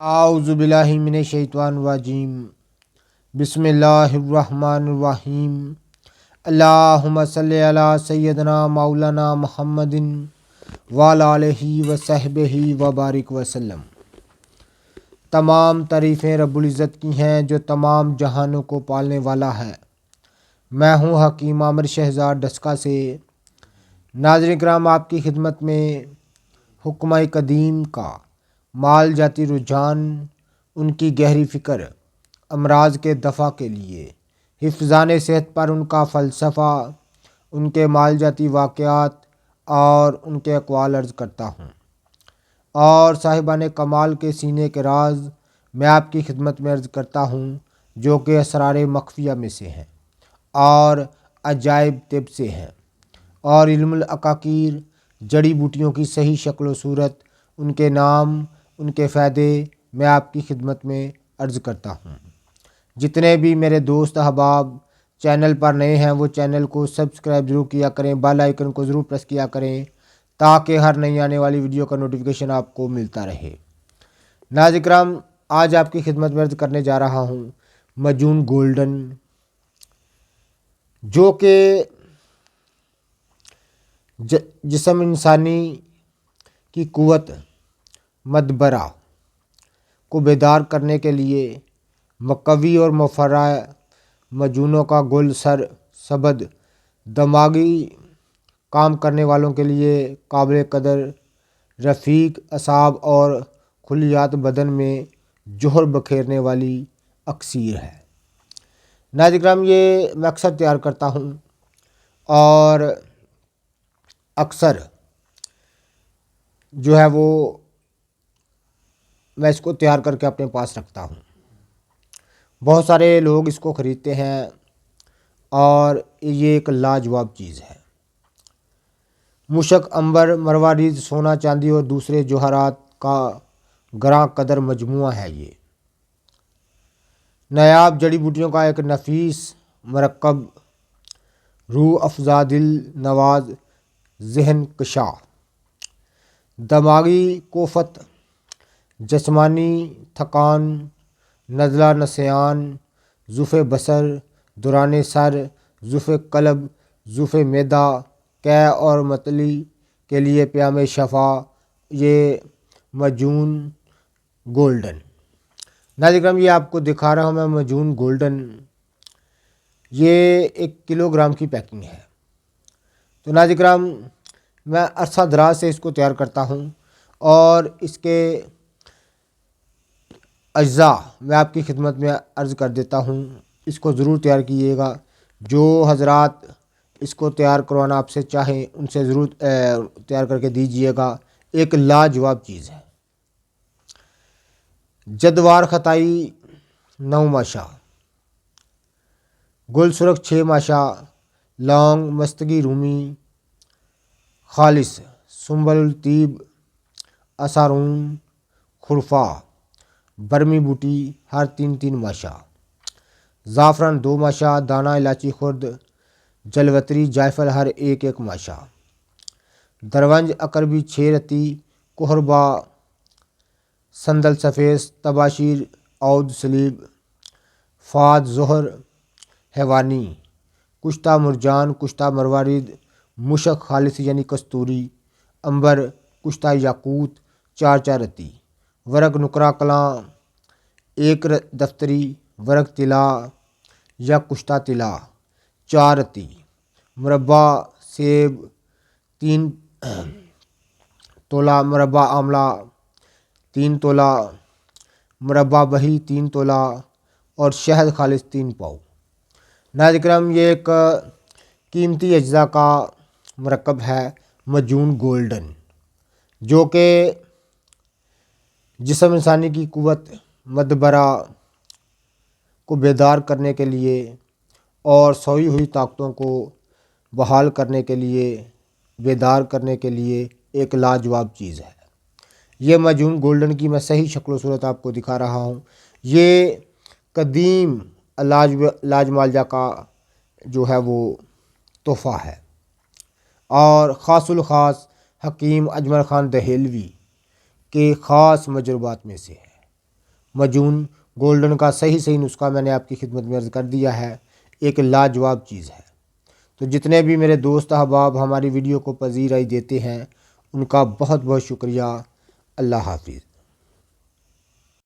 اعوذ باللہ من الشیطان الرجیم بسم اللہ الرحمن الرحیم اللہم صلی علی سیدنا مولانا محمد وعلی آلہ وصحبہ وبارک وسلم۔ تمام تعریفیں رب العزت کی ہیں جو تمام جہانوں کو پالنے والا ہے۔ میں ہوں حکیم عامر شہزاد ڈسکا سے۔ ناظرین کرام، آپ کی خدمت میں حکمہ قدیم کا مال جاتی رجحان، ان کی گہری فکر، امراض کے دفع کے لیے حفظان صحت پر ان کا فلسفہ، ان کے مال جاتی واقعات اور ان کے اقوال عرض کرتا ہوں، اور صاحبان کمال کے سینے کے راز میں آپ کی خدمت میں عرض کرتا ہوں، جو کہ اسرار مخفیہ میں سے ہیں اور عجائب طب سے ہیں، اور علم العقاقیر جڑی بوٹیوں کی صحیح شکل و صورت، ان کے نام، ان کے فائدے میں آپ کی خدمت میں عرض کرتا ہوں۔ جتنے بھی میرے دوست احباب چینل پر نئے ہیں وہ چینل کو سبسکرائب ضرور کیا کریں، بیل آئیکن کو ضرور پریس کیا کریں تاکہ ہر نئی آنے والی ویڈیو کا نوٹیفیکیشن آپ کو ملتا رہے۔ ناظرین کرام، آج آپ کی خدمت میں عرض کرنے جا رہا ہوں مجنون گولڈن، جو کہ جسم انسانی کی قوت مدبرہ کو بیدار کرنے کے لیے مقوی اور مفرح مجنونوں کا گل سر سبد، دماغی کام کرنے والوں کے لیے قابل قدر، رفیق اعصاب اور خلیات بدن میں جوہر بکھیرنے والی اکسیر ہے۔ ناظرین کرام، یہ میں اکثر تیار کرتا ہوں اور اکثر جو ہے وہ میں اس کو تیار کر کے اپنے پاس رکھتا ہوں۔ بہت سارے لوگ اس کو خریدتے ہیں اور یہ ایک لاجواب چیز ہے۔ مشک، عنبر، مروارید، سونا، چاندی اور دوسرے جوہرات کا گراں قدر مجموعہ ہے۔ یہ نایاب جڑی بوٹیوں کا ایک نفیس مرکب، روح افزا، دل نواز، ذہن کشا، دماغی کوفت، جسمانی تھکان، نزلہ نسیان، ضعف بصر، دوران سر، ضعف قلب، ضعف معدہ، قے اور متلی کے لیے پیام شفا، یہ مجنون گولڈن۔ ناظرین کرام، یہ آپ کو دکھا رہا ہوں میں مجنون گولڈن، یہ 1 کلو گرام کی پیکنگ ہے۔ تو ناظرین کرام، میں عرصہ دراز سے اس کو تیار کرتا ہوں اور اس کے اجزاء میں آپ کی خدمت میں عرض کر دیتا ہوں۔ اس کو ضرور تیار کیجیے گا۔ جو حضرات اس کو تیار کروانا آپ سے چاہیں ان سے ضرور تیار کر کے دیجیے گا۔ ایک لاجواب چیز ہے۔ جدوار خطائی 9 ماشا، گل سرخ 6 ماشا، لونگ، مستگی رومی خالص، سنبل الطیب، اسارون، خرفہ، برمی بوٹی ہر 3 ماشا، زعفران 2 ماشا، دانہ الائچی خرد، جلوتری جائفل ہر 1 ماشا، درونج اکربی 6 رتی، کوہربا، سندل سفیز، تباشیر، عود سلیب، فاد زہر حیوانی، کشتہ مرجان، کشتہ مروارید، مشک خالص یعنی کستوری، عنبر، کشتہ یاقوت 4 رتی، ورق نقرہ کلاں 1 دفتری، ورق طلا یا کشتہ طلا 4 رتی، مربع سیب 3 تولہ، مربع آملہ 3 تولہ، مربع بہی 3 تولہ اور شہد خالص 3 پاؤ۔ ناظرین کرام، یہ ایک قیمتی اجزاء کا مرکب ہے مجنون گولڈن، جو کہ جسم انسانی کی قوت مدبرہ کو بیدار کرنے کے لیے اور سوئی ہوئی طاقتوں کو بحال کرنے کے لیے، بیدار کرنے کے لیے ایک لاجواب چیز ہے۔ یہ مجنون گولڈن کی میں صحیح شکل و صورت آپ کو دکھا رہا ہوں۔ یہ قدیم لاج معالجہ کا جو ہے وہ تحفہ ہے اور خاص الخاص حکیم اجمل خان دہلوی کے خاص مجروبات میں سے ہے۔ مجون گولڈن کا صحیح نسخہ میں نے آپ کی خدمت میں عرض کر دیا ہے، ایک لاجواب چیز ہے۔ تو جتنے بھی میرے دوست احباب ہماری ویڈیو کو پذیرائی دیتے ہیں ان کا بہت بہت شکریہ۔ اللہ حافظ۔